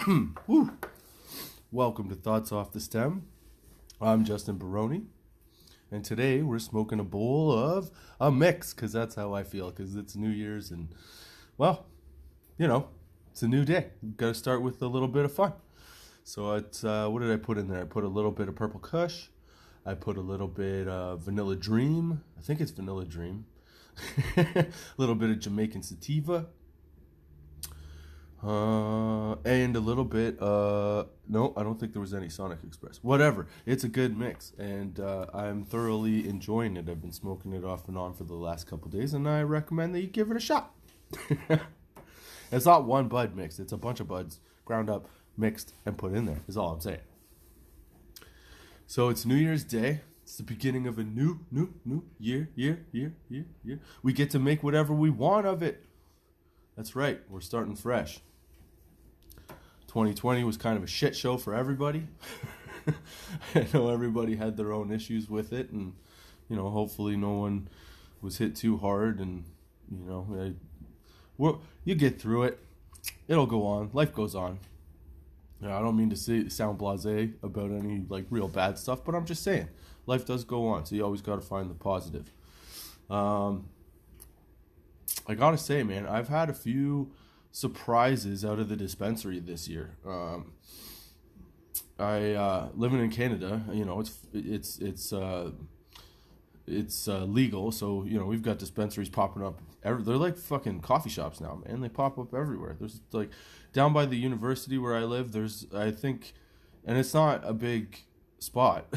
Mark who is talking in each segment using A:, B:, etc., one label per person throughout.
A: Woo. Welcome to Thoughts Off the Stem. I'm Justin Barone, and today we're smoking a bowl of a mix, because that's how I feel, because it's New Year's, and, well, it's a new day. You've got to start with a little bit of fun. So it's, what did I put in there? I put a little bit of Purple Kush. I put a little bit of Vanilla Dream. I think it's Vanilla Dream. A little bit of Jamaican Sativa. And a little bit, no, I don't think there was any Sonic Express. Whatever. It's a good mix, and I'm thoroughly enjoying it. I've been smoking it off and on for the last couple days, and I recommend that you give it a shot. It's not one bud mixed. It's a bunch of buds ground up, mixed, and put in there, is all I'm saying. So it's New Year's Day. It's the beginning of a new year. We get to make whatever we want of it. That's right. We're starting fresh. 2020 was kind of a shit show for everybody. I know everybody had their own issues with it, and hopefully no one was hit too hard, and you get through it. It'll go on. Life goes on. I don't mean to sound blasé about any real bad stuff, but I'm just saying life does go on, so you always got to find the positive. I gotta say, man, I've had a few surprises out of the dispensary this year. I living in Canada, it's legal, so we've got dispensaries popping up. They're like fucking coffee shops now, man. They pop up everywhere. There's down by the university where I live. I think, and it's not a big spot,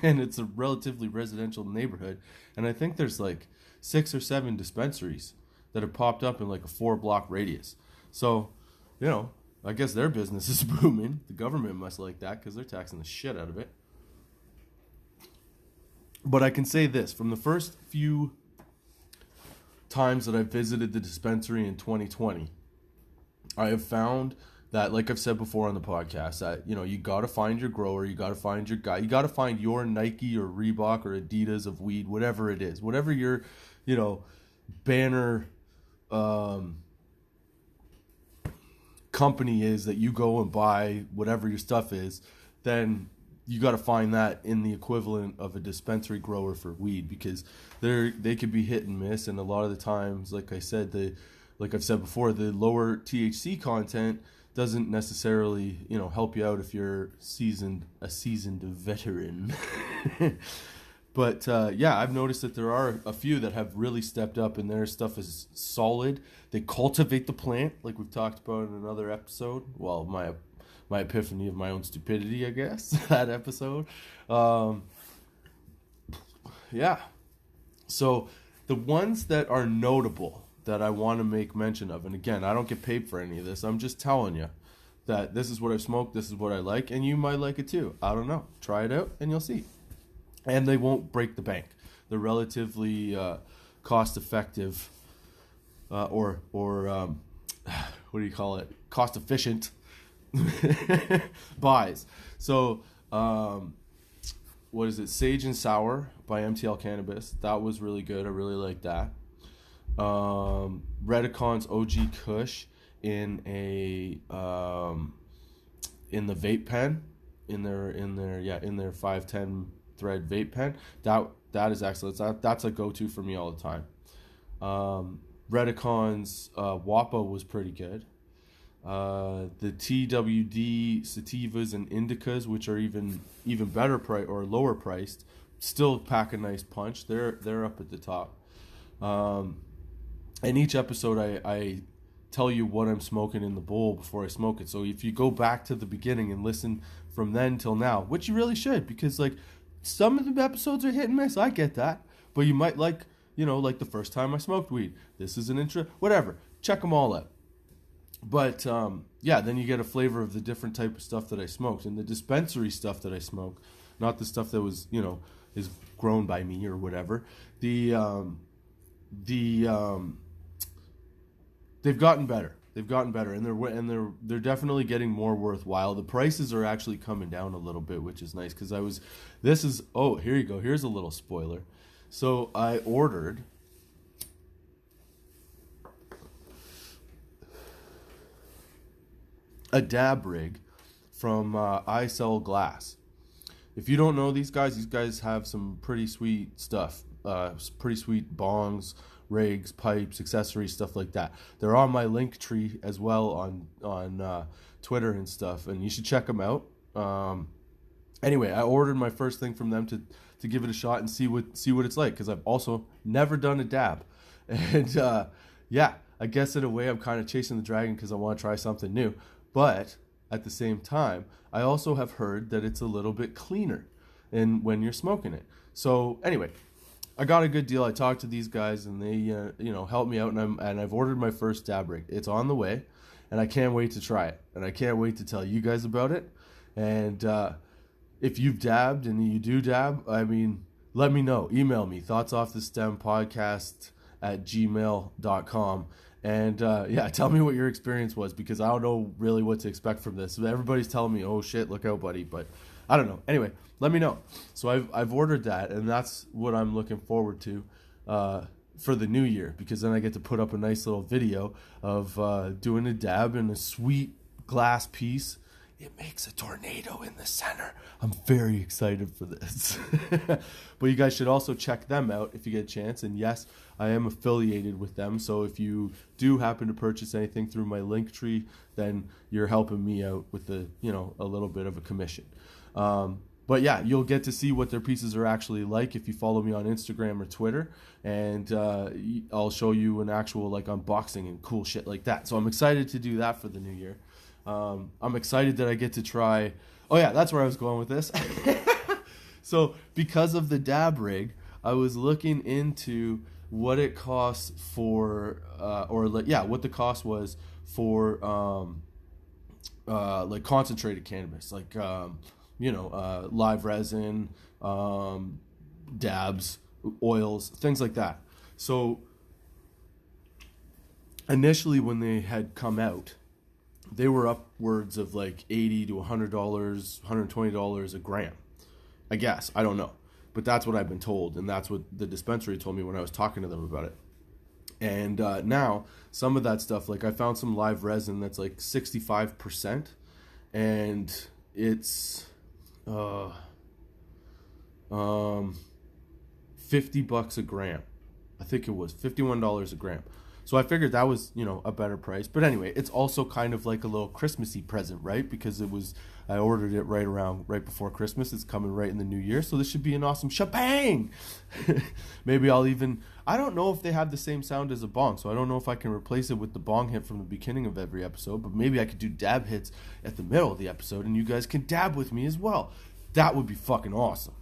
A: and it's a relatively residential neighborhood, and I think there's 6 or 7 dispensaries that have popped up in a 4-block radius. So, I guess their business is booming. The government must like that because they're taxing the shit out of it. But I can say this, from the first few times that I visited the dispensary in 2020, I have found that, like I've said before on the podcast, that, you got to find your grower, you got to find your guy, you got to find your Nike or Reebok or Adidas of weed, whatever it is, whatever your, banner company is that you go and buy whatever your stuff is, then you got to find that in the equivalent of a dispensary grower for weed, because they could be hit and miss, and a lot of the times, like I've said before, the lower THC content doesn't necessarily help you out if you're a seasoned veteran. But I've noticed that there are a few that have really stepped up, and their stuff is solid. They cultivate the plant, like we've talked about in another episode. Well, my epiphany of my own stupidity, I guess, that episode. So the ones that are notable that I want to make mention of, and again, I don't get paid for any of this. I'm just telling you that this is what I've smoked, this is what I like, and you might like it too. I don't know. Try it out, and you'll see. And they won't break the bank. They're relatively cost-effective, or what do you call it? Cost-efficient buys. So, what is it? Sage and Sour by MTL Cannabis. That was really good. I really like that. Redicon's OG Kush in the vape pen, in their 510 thread vape pen. That is excellent. That's a go-to for me all the time. Redicon's Wappa was pretty good. The TWD sativas and indicas, which are even better price or lower priced, still pack a nice punch. They're up at the top. In each episode, I tell you what I'm smoking in the bowl before I smoke it. So if you go back to the beginning and listen from then till now, which you really should, because some of the episodes are hit and miss. I get that, but you might like the first time I smoked weed. This is an intro, whatever. Check them all out. But then you get a flavor of the different type of stuff that I smoked, and the dispensary stuff that I smoke, not the stuff that was is grown by me or whatever. They've gotten better. and they're definitely getting more worthwhile. The prices are actually coming down a little bit, which is nice, because here you go. Here's a little spoiler. So I ordered a dab rig from I Sell Glass. If you don't know these guys have some pretty sweet stuff, pretty sweet bongs, rigs, pipes, accessories, stuff like that. They're on my link tree as well on Twitter and stuff, and you should check them out. Anyway, I ordered my first thing from them to give it a shot and see what it's like, because I've also never done a dab, and yeah, I guess in a way I'm kind of chasing the dragon because I want to try something new, but at the same time, I also have heard that it's a little bit cleaner when you're smoking it. So anyway, I got a good deal. I talked to these guys, and they helped me out, and I've ordered my first dab rig. It's on the way, and I can't wait to try it, and I can't wait to tell you guys about it. And if you've dabbed and you do dab, I mean, let me know. Email me, thoughtsoffthestempodcast@gmail.com. And yeah, tell me what your experience was, because I don't know really what to expect from this. Everybody's telling me, oh shit, look out, buddy. But I don't know. Anyway, let me know. So I've ordered that, and that's what I'm looking forward to for the new year, because then I get to put up a nice little video of doing a dab in a sweet glass piece. It makes a tornado in the center. I'm very excited for this. But you guys should also check them out if you get a chance. And yes, I am affiliated with them. So if you do happen to purchase anything through my link tree, then you're helping me out with a little bit of a commission. But yeah, you'll get to see what their pieces are actually like if you follow me on Instagram or Twitter. And I'll show you an actual unboxing and cool shit like that. So I'm excited to do that for the new year. I'm excited that I get to try. Oh yeah, that's where I was going with this. So because of the dab rig, I was looking into what it costs for, what the cost was for, concentrated cannabis, live resin, dabs, oils, things like that. So initially when they had come out, they were upwards of $80 to $100, $120 a gram. I guess. I don't know. But that's what I've been told, and that's what the dispensary told me when I was talking to them about it. And now, some of that stuff, I found some live resin that's 65%, and it's $50 a gram. I think it was $51 a gram. So I figured that was, a better price. But anyway, it's also kind of like a little Christmassy present, right? Because I ordered it right before Christmas. It's coming right in the new year. So this should be an awesome shebang. Maybe I don't know if they have the same sound as a bong. So I don't know if I can replace it with the bong hit from the beginning of every episode. But maybe I could do dab hits at the middle of the episode, and you guys can dab with me as well. That would be fucking awesome.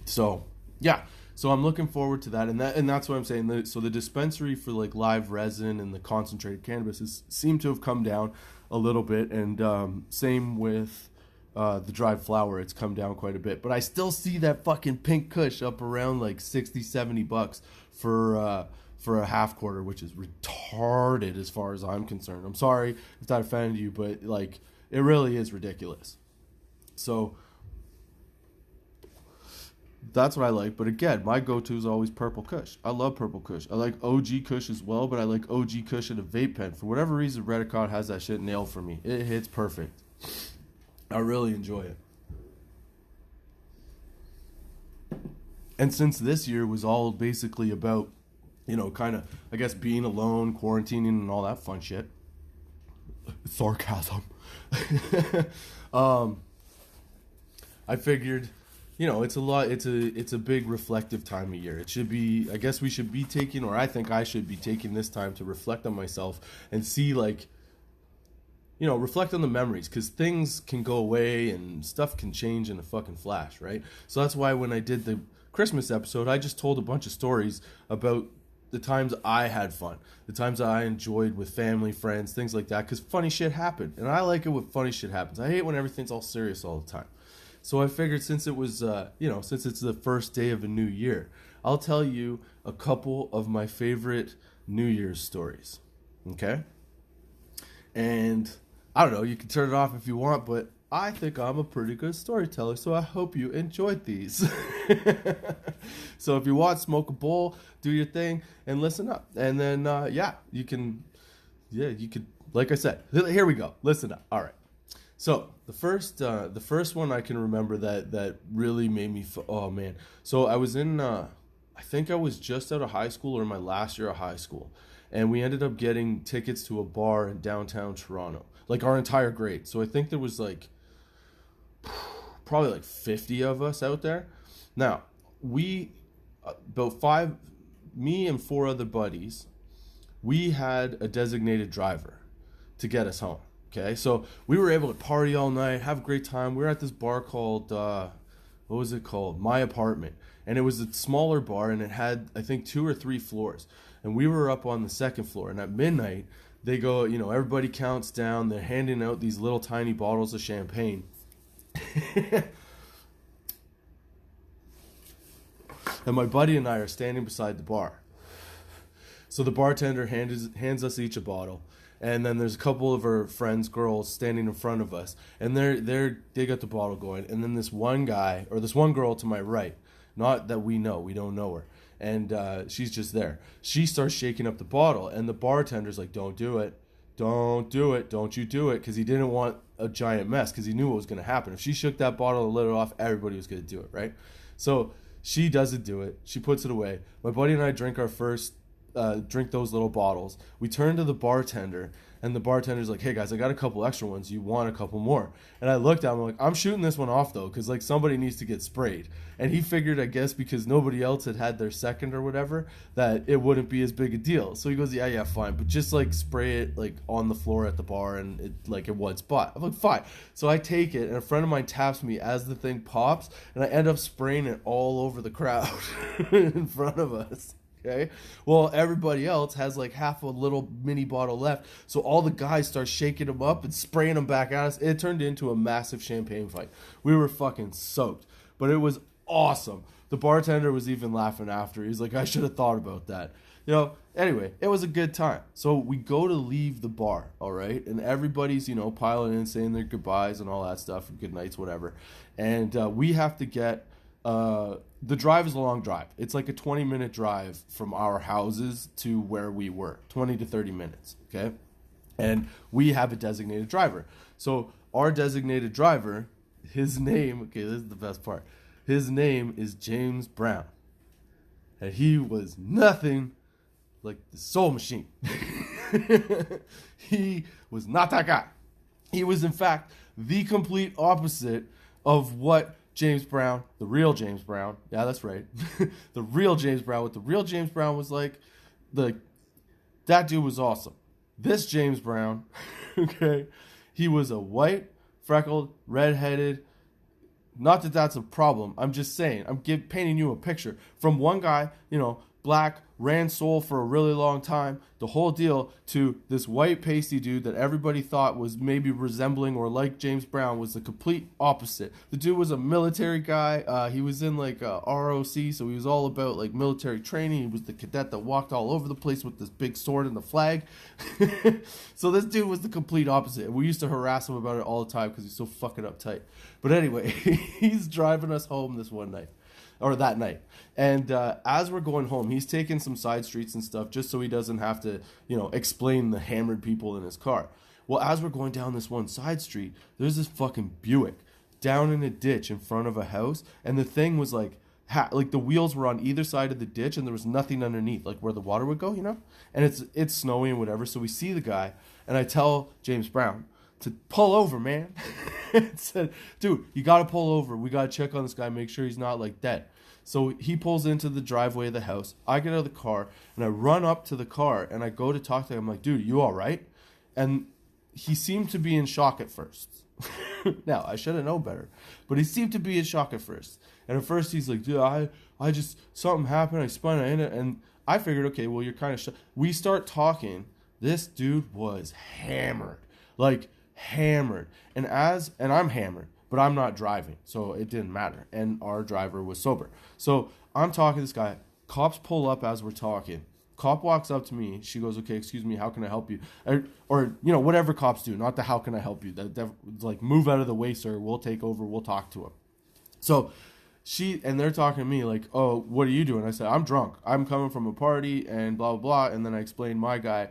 A: So, yeah. So I'm looking forward to that, and that's what I'm saying. So the dispensary for live resin and the concentrated cannabis seem to have come down a little bit, and same with the dried flower. It's come down quite a bit, but I still see that fucking pink kush up around $60-$70 for a half quarter, which is retarded as far as I'm concerned. I'm sorry if that offended you, but it really is ridiculous. So that's what I like. But again, my go-to is always Purple Kush. I love Purple Kush. I like OG Kush as well, but I like OG Kush in a vape pen. For whatever reason, Redicott has that shit nailed for me. It hits perfect. I really enjoy it. And since this year was all basically about, kind of, I guess, being alone, quarantining, and all that fun shit. Sarcasm. I figured, it's a lot. It's a big reflective time of year. It should be. I guess we should be taking, or I think I should be taking this time to reflect on myself and see, reflect on the memories, because things can go away and stuff can change in a fucking flash, right? So that's why when I did the Christmas episode, I just told a bunch of stories about the times I had fun, the times I enjoyed with family, friends, things like that, because funny shit happened, and I like it when funny shit happens. I hate when everything's all serious all the time. So I figured since it was, since it's the first day of a new year, I'll tell you a couple of my favorite New Year's stories, okay? And I don't know, you can turn it off if you want, but I think I'm a pretty good storyteller, so I hope you enjoyed these. So if you want, smoke a bowl, do your thing, and listen up. And then, you could like I said, here we go. Listen up. All right. So the first one I can remember that really made me. Oh man. So I was in. I think I was just out of high school or my last year of high school, and we ended up getting tickets to a bar in downtown Toronto. Like our entire grade. So I think there was like probably like 50 of us out there. Now we about five, me and four other buddies, we had a designated driver to get us home. Okay, so we were able to party all night, have a great time. We were at this bar called, what was it called? My Apartment. And it was a smaller bar, and it had, I think, 2 or 3 floors. And we were up on the second floor. And at midnight, they go, everybody counts down. They're handing out these little tiny bottles of champagne. And my buddy and I are standing beside the bar. So the bartender hands us each a bottle. And then there's a couple of her friends, girls, standing in front of us, and they got the bottle going. And then this one guy or this one girl to my right, not that we don't know her, and she's just there. She starts shaking up the bottle, and the bartender's like, "Don't do it, don't do it, don't you do it," because he didn't want a giant mess, because he knew what was going to happen. If she shook that bottle and lit it off, everybody was going to do it, right? So she doesn't do it. She puts it away. My buddy and I drink our first. Drink those little bottles. We turn to the bartender, and the bartender's like, "Hey guys, I got a couple extra ones. You want a couple more?" And I looked at him, I'm like, "I'm shooting this one off though, because like somebody needs to get sprayed." And he figured, I guess, because nobody else had their second or whatever, that it wouldn't be as big a deal. So he goes, "Yeah, fine, but just like spray it like on the floor at the bar and it like in one spot." I'm like, "Fine." So I take it, and a friend of mine taps me as the thing pops, and I end up spraying it all over the crowd in front of us. Okay. Well, everybody else has like half a little mini bottle left. So all the guys start shaking them up and spraying them back at us. It turned into a massive champagne fight. We were fucking soaked, but it was awesome. The bartender was even laughing after. He's like, "I should have thought about that." Anyway, it was a good time. So we go to leave the bar, all right? And everybody's, piling in, saying their goodbyes and all that stuff, good nights, whatever. And we have to get... the drive is a long drive. It's like a 20-minute drive from our houses to where we were. 20 to 30 minutes, okay? And we have a designated driver. So our designated driver, his name, okay, this is the best part. His name is James Brown. And he was nothing like the Soul Machine. He was not that guy. He was, in fact, the complete opposite of what James Brown, the real James Brown, yeah, that's right, the real James Brown, what the real James Brown was like, that dude was awesome. This James Brown, okay, he was a white, freckled, redheaded, not that that's a problem, I'm just saying, I'm painting you a picture, from one guy, black, ran soul for a really long time, the whole deal, to this white pasty dude that everybody thought was maybe resembling or like James Brown, was the complete opposite. The dude was a military guy. He was in like ROC, so he was all about like military training. He was the cadet that walked all over the place with this big sword and the flag. So this dude was the complete opposite. We used to harass him about it all the time because he's so fucking uptight. But anyway, he's driving us home this one night. Or that night. And as we're going home, he's taking some side streets and stuff just so he doesn't have to, explain the hammered people in his car. Well, as we're going down this one side street, there's this fucking Buick down in a ditch in front of a house. And the thing was like the wheels were on either side of the ditch and there was nothing underneath, like where the water would go, And it's snowy and whatever. So we see the guy and I tell James Brown to pull over, man. And said, "Dude, you gotta pull over. We gotta check on this guy, make sure he's not like dead." So he pulls into the driveway of the house. I get out of the car and I run up to the car and I go to talk to him. I'm like, "Dude, you all right?" And he seemed to be in shock at first. Now, I should have known better, but he seemed to be in shock at first. And at first he's like, "Dude, I just, something happened. I spun in it." And I figured, okay, well, you're kind of shocked. We start talking. This dude was hammered. Like, hammered. And I'm hammered, but I'm not driving, so it didn't matter. And our driver was sober. So I'm talking to this guy. Cops pull up as we're talking. Cop walks up to me. She goes, "Okay, excuse me, how can I help you?" Or whatever cops do, not the "how can I help you." That like, "Move out of the way, sir. We'll take over. We'll talk to him." So And they're talking to me like, oh, what are you doing? I said, I'm drunk. I'm coming from a party and blah, blah, blah. And then I explained my guy,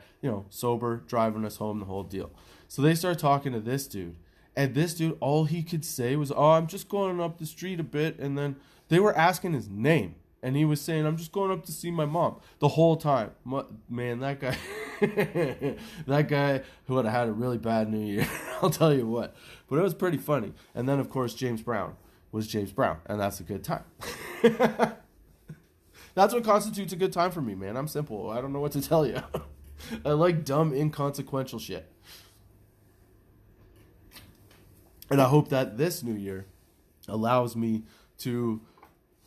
A: sober, driving us home, the whole deal. So they start talking to this dude. And this dude, all he could say was, oh, I'm just going up the street a bit. And then they were asking his name. And he was saying, I'm just going up to see my mom the whole time. Man, that guy, that guy would have had a really bad New Year. I'll tell you what. But it was pretty funny. And then, of course, James Brown was James Brown. And that's a good time. That's what constitutes a good time for me, man. I'm simple. I don't know what to tell you. I like dumb, inconsequential shit. And I hope that this New Year allows me to,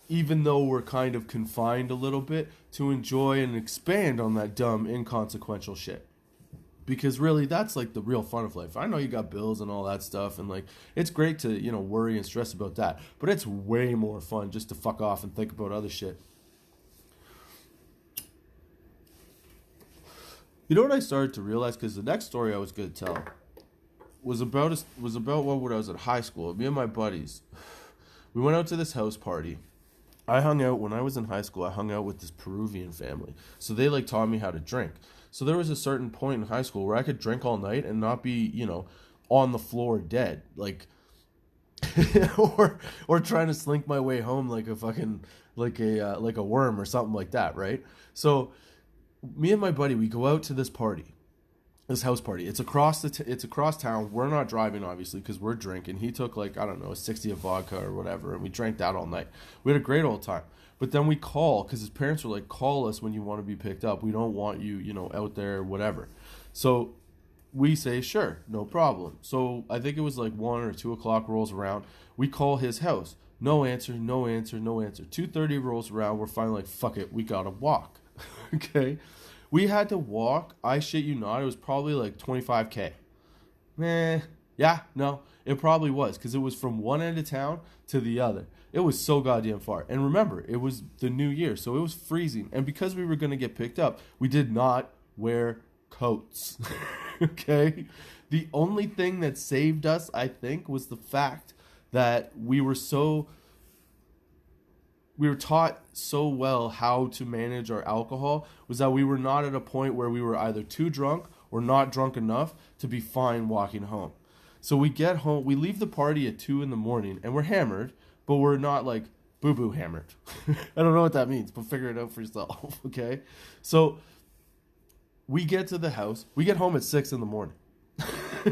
A: even though we're kind of confined a little bit, to enjoy and expand on that dumb, inconsequential shit. Because really, that's like the real fun of life. I know you got bills and all that stuff, and like it's great to, worry and stress about that. But it's way more fun just to fuck off and think about other shit. You know what I started to realize? Because the next story I was going to tell was about when I was at high school. Me and my buddies, we went out to this house party. When I was in high school, I hung out with this Peruvian family. So they like taught me how to drink. So there was a certain point in high school where I could drink all night and not be, on the floor dead. Like, or trying to slink my way home like a fucking, like a worm or something like that, right? So me and my buddy, we go out to this party. This house party. It's across town. We're not driving, obviously, because we're drinking. He took a 60 of vodka or whatever, and we drank that all night. We had a great old time. But then we call, because his parents were like, call us when you want to be picked up. We don't want you, out there, whatever. So we say, sure, no problem. So I think it was like 1 or 2 o'clock rolls around. We call his house. No answer, no answer, no answer. 2:30 rolls around. We're finally like, fuck it, we gotta walk. Okay? We had to walk, I shit you not, it was probably like 25K. Yeah, no, it probably was, because it was from one end of town to the other. It was so goddamn far. And remember, it was the new year, so it was freezing. And because we were going to get picked up, we did not wear coats. Okay? The only thing that saved us, I think, was the fact that we were taught so well how to manage our alcohol, was that we were not at a point where we were either too drunk or not drunk enough to be fine walking home. So we get home, we leave the party at 2 a.m, and we're hammered, but we're not like boo-boo hammered. I don't know what that means, but figure it out for yourself, okay? So we get to the house, we get home at 6 a.m.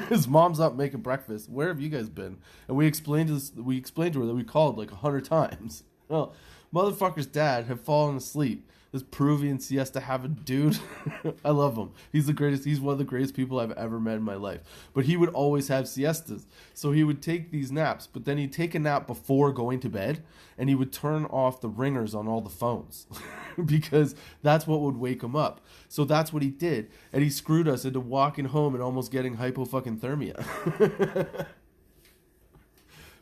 A: His mom's up making breakfast. Where have you guys been? And we explained to her that we called like 100 times. Well, motherfucker's dad had fallen asleep. This Peruvian siesta having dude. I love him. He's the greatest. He's one of the greatest people I've ever met in my life. But he would always have siestas. So he would take these naps, but then he'd take a nap before going to bed, and he would turn off the ringers on all the phones because that's what would wake him up. So that's what he did. And he screwed us into walking home and almost getting hypothermia.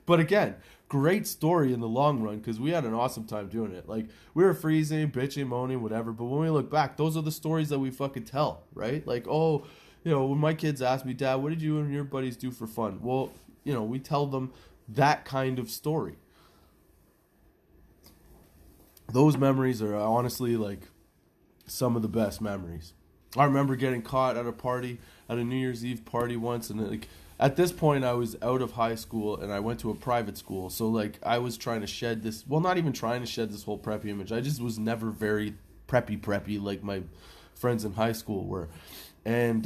A: But again, great story in the long run, because we had an awesome time doing it. Like, we were freezing, bitching, moaning, whatever. But when we look back, those are the stories that we fucking tell, right? Like, oh, when my kids ask me, Dad, what did you and your buddies do for fun? Well, we tell them that kind of story. Those memories are honestly like some of the best memories. I remember getting caught at a New Year's Eve party once, and like, at this point, I was out of high school, and I went to a private school. So, like, I was trying to shed this... Well, not even trying to shed this whole preppy image. I just was never very preppy like my friends in high school were. And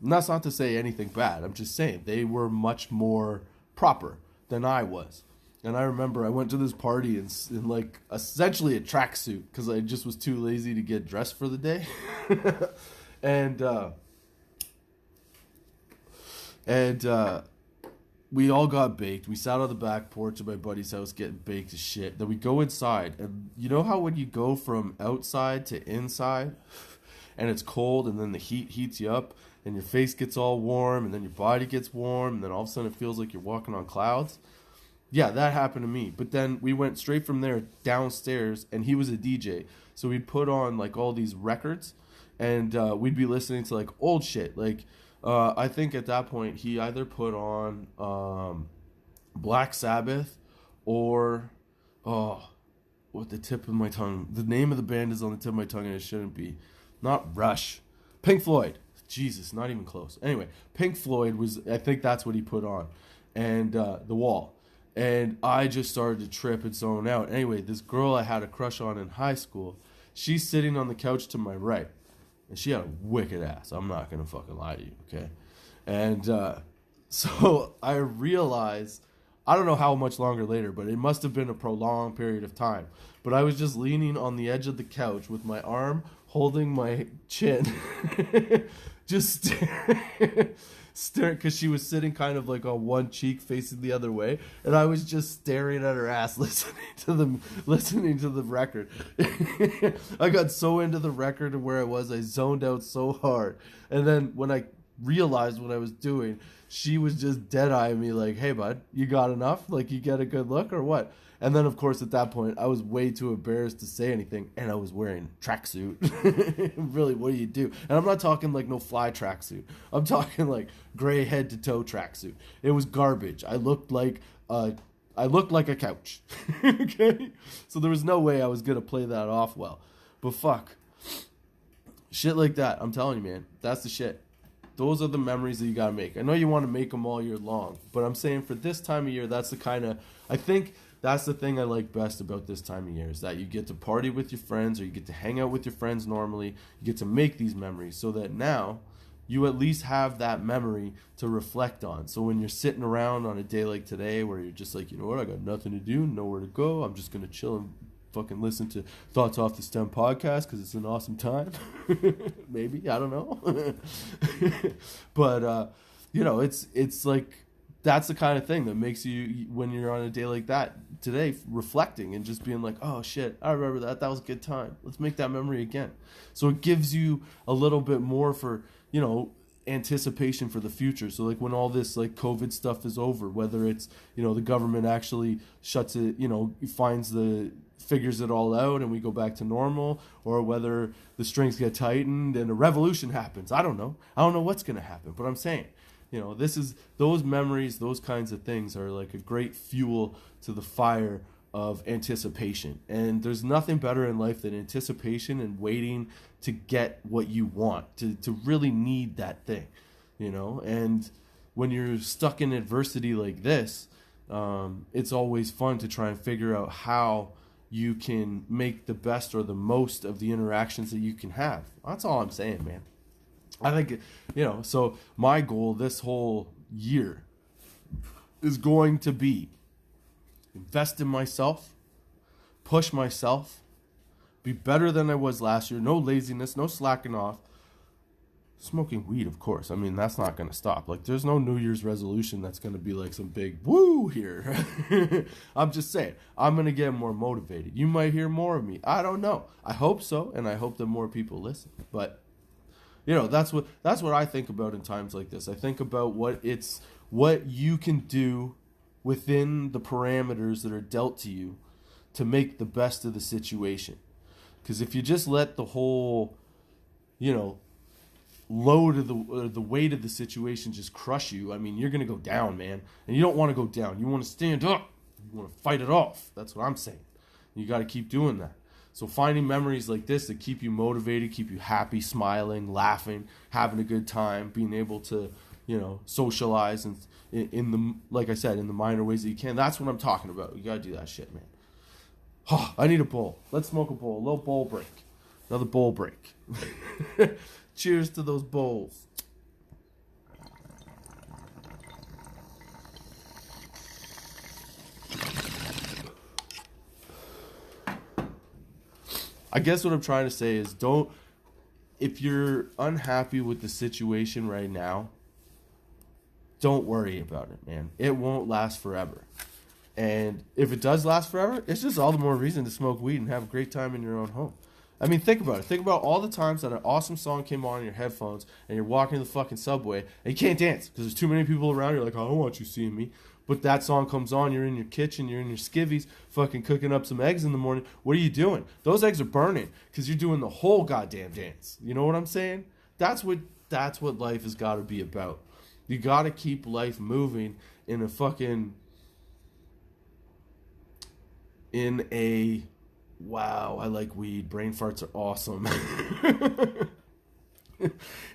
A: that's not to say anything bad. I'm just saying they were much more proper than I was. And I remember I went to this party in like, essentially a tracksuit, because I just was too lazy to get dressed for the day. And we all got baked. We sat on the back porch of my buddy's house getting baked as shit. Then we go inside. And you know how when you go from outside to inside and it's cold and then the heat heats you up and your face gets all warm and then your body gets warm and then all of a sudden it feels like you're walking on clouds? Yeah, that happened to me. But then we went straight from there downstairs, and he was a DJ. So we'd put on like all these records, and we'd be listening to like old shit. Like, I think at that point he either put on Black Sabbath or Oh, with the tip of my tongue. The name of the band is on the tip of my tongue and it shouldn't be. Not Rush. Pink Floyd. Jesus, not even close. Anyway, Pink Floyd was, I think that's what he put on. And The Wall. And I just started to trip and zone out. Anyway, this girl I had a crush on in high school, she's sitting on the couch to my right. And she had a wicked ass. I'm not going to fucking lie to you, okay? And so I realized, I don't know how much longer later, but it must have been a prolonged period of time. But I was just leaning on the edge of the couch with my arm holding my chin, just staring, because she was sitting kind of like on one cheek facing the other way, and I was just staring at her ass, listening to the record. I got so into the record and where I was, I zoned out so hard. And then when I realized what I was doing, she was just dead-eyeing me like, hey, bud, you got enough? Like, you get a good look or what? And then, of course, at that point, I was way too embarrassed to say anything, and I was wearing tracksuit. Really, what do you do? And I'm not talking like no fly tracksuit. I'm talking like gray head-to-toe tracksuit. It was garbage. I looked like a couch. Okay? So there was no way I was going to play that off well. But fuck. Shit like that, I'm telling you, man, that's the shit. Those are the memories that you gotta make. I know you want to make them all year long, but I'm saying for this time of year, that's the kind of, I think that's the thing I like best about this time of year, is that you get to party with your friends, or you get to hang out with your friends normally. You get to make these memories so that now you at least have that memory to reflect on. So when you're sitting around on a day like today where you're just like, you know what, I got nothing to do, nowhere to go, I'm just gonna chill and fucking listen to Thoughts Off the Stem podcast because it's an awesome time. Maybe, I don't know. But you know, it's like, that's the kind of thing that makes you, when you're on a day like that today, reflecting and just being like, oh shit, I remember that was a good time, let's make that memory again. So it gives you a little bit more for, you know, anticipation for the future. So like when all this like COVID stuff is over, whether it's, you know, the government actually shuts it, you know, figures it all out and we go back to normal, or whether the strings get tightened and a revolution happens. I don't know what's going to happen, but I'm saying, you know, those memories, those kinds of things are like a great fuel to the fire of anticipation. And there's nothing better in life than anticipation and waiting to get what you want, to really need that thing, you know. And when you're stuck in adversity like this, it's always fun to try and figure out how you can make the best or the most of the interactions that you can have. That's all I'm saying, man. I think, you know, so my goal this whole year is going to be invest in myself, push myself, be better than I was last year. No laziness, no slacking off. Smoking weed, of course. I mean, that's not going to stop. Like, there's no New Year's resolution that's going to be like some big woo here. I'm just saying, I'm going to get more motivated. You might hear more of me. I don't know. I hope so, and I hope that more people listen. But, you know, that's what I think about in times like this. I think about what you can do within the parameters that are dealt to you to make the best of the situation. Because if you just let the whole, you know, load of the weight of the situation just crush you, I mean, you're going to go down, man. And you don't want to go down. You want to stand up. You want to fight it off. That's what I'm saying. You got to keep doing that. So finding memories like this that keep you motivated, keep you happy, smiling, laughing, having a good time, being able to, you know, socialize and in the, like I said, in the minor ways that you can. That's what I'm talking about. You got to do that shit, man. Oh, I need a bowl. Let's smoke a bowl. A little bowl break. Another bowl break. Cheers to those bowls. I guess what I'm trying to say is if you're unhappy with the situation right now, don't worry about it, man. It won't last forever. And if it does last forever, it's just all the more reason to smoke weed and have a great time in your own home. I mean, think about it. Think about all the times that an awesome song came on in your headphones and you're walking the fucking subway and you can't dance because there's too many people around. You're like, I don't want you seeing me. But that song comes on, you're in your kitchen, you're in your skivvies, fucking cooking up some eggs in the morning. What are you doing? Those eggs are burning because you're doing the whole goddamn dance. You know what I'm saying? That's what life has got to be about. You got to keep life moving in a fucking in a, wow, I like weed, brain farts are awesome,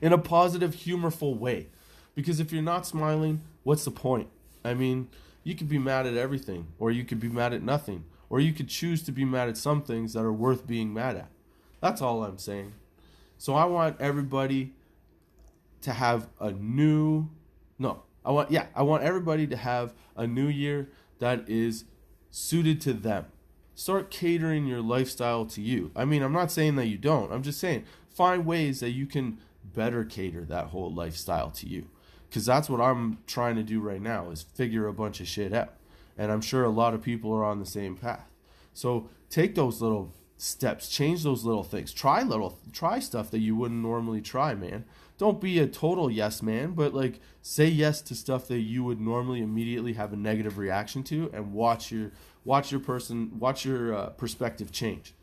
A: in a positive, humorful way. Because if you're not smiling, what's the point? I mean, you could be mad at everything, or you could be mad at nothing, or you could choose to be mad at some things that are worth being mad at. That's all I'm saying. So I want everybody to have a new, no, I want everybody to have a new year that is suited to them. Start catering your lifestyle to you. I mean, I'm not saying that you don't. I'm just saying find ways that you can better cater that whole lifestyle to you. Because that's what I'm trying to do right now, is figure a bunch of shit out. And I'm sure a lot of people are on the same path. So take those little steps, change those little things. Try stuff that you wouldn't normally try, man. Don't be a total yes man, but like say yes to stuff that you would normally immediately have a negative reaction to, and watch your perspective change.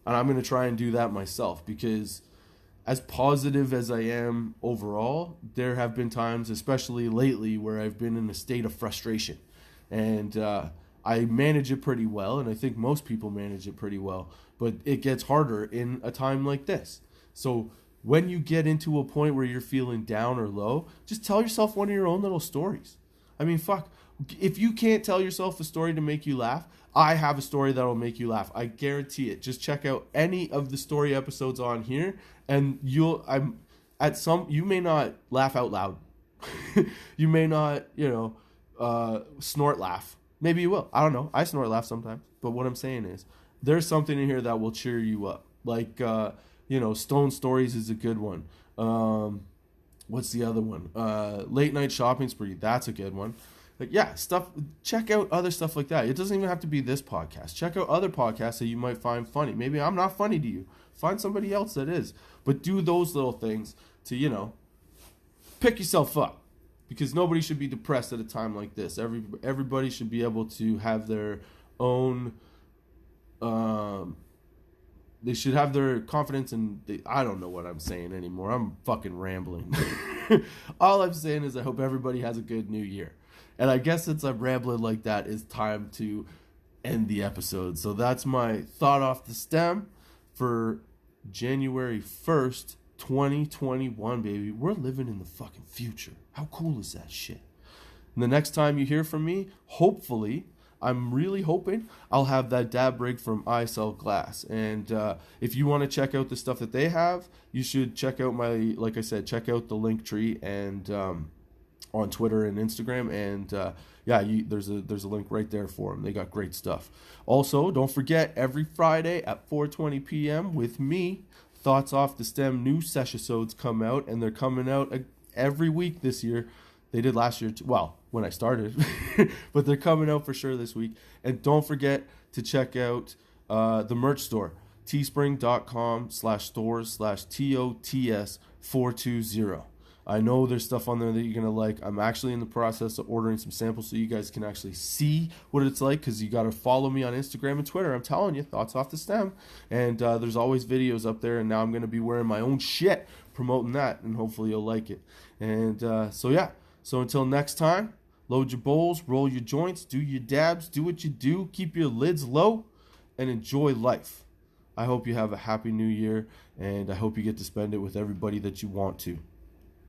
A: And I'm going to try and do that myself, because as positive as I am overall, there have been times, especially lately, where I've been in a state of frustration. And I manage it pretty well, and I think most people manage it pretty well. But it gets harder in a time like this. So when you get into a point where you're feeling down or low, just tell yourself one of your own little stories. I mean, fuck. If you can't tell yourself a story to make you laugh, I have a story that'll make you laugh. I guarantee it. Just check out any of the story episodes on here, and you may not laugh out loud. You may not, snort laugh. Maybe you will. I don't know. I snort laugh sometimes. But what I'm saying is, there's something in here that will cheer you up. Like, Stone Stories is a good one. What's the other one? Late Night Shopping Spree. That's a good one. Like, yeah, check out other stuff like that. It doesn't even have to be this podcast. Check out other podcasts that you might find funny. Maybe I'm not funny to you. Find somebody else that is. But do those little things to, pick yourself up. Because nobody should be depressed at a time like this. Everybody should be able to have their own, they should have their confidence in, I don't know what I'm saying anymore. I'm fucking rambling. All I'm saying is I hope everybody has a good new year. And I guess since I'm rambling like that, it's time to end the episode. So that's my thought off the stem for January 1st, 2021, baby. We're living in the fucking future. How cool is that shit? And the next time you hear from me, hopefully, I'm really hoping I'll have that dab rig from I Sell Glass. And if you want to check out the stuff that they have, you should check out check out the link tree and on Twitter and Instagram, and there's a link right there for them. They got great stuff. Also, don't forget, every Friday at 4:20 p.m. with me, Thoughts Off the Stem new sessions come out, and they're coming out every week this year. They did last year, when I started, but they're coming out for sure this week. And don't forget to check out the merch store, teespring.com/stores/TOTS420. I know there's stuff on there that you're going to like. I'm actually in the process of ordering some samples so you guys can actually see what it's like, because you got to follow me on Instagram and Twitter. I'm telling you, Thoughts Off the Stem. And there's always videos up there, and now I'm going to be wearing my own shit promoting that, and hopefully you'll like it. And so until next time, load your bowls, roll your joints, do your dabs, do what you do, keep your lids low, and enjoy life. I hope you have a happy new year, and I hope you get to spend it with everybody that you want to.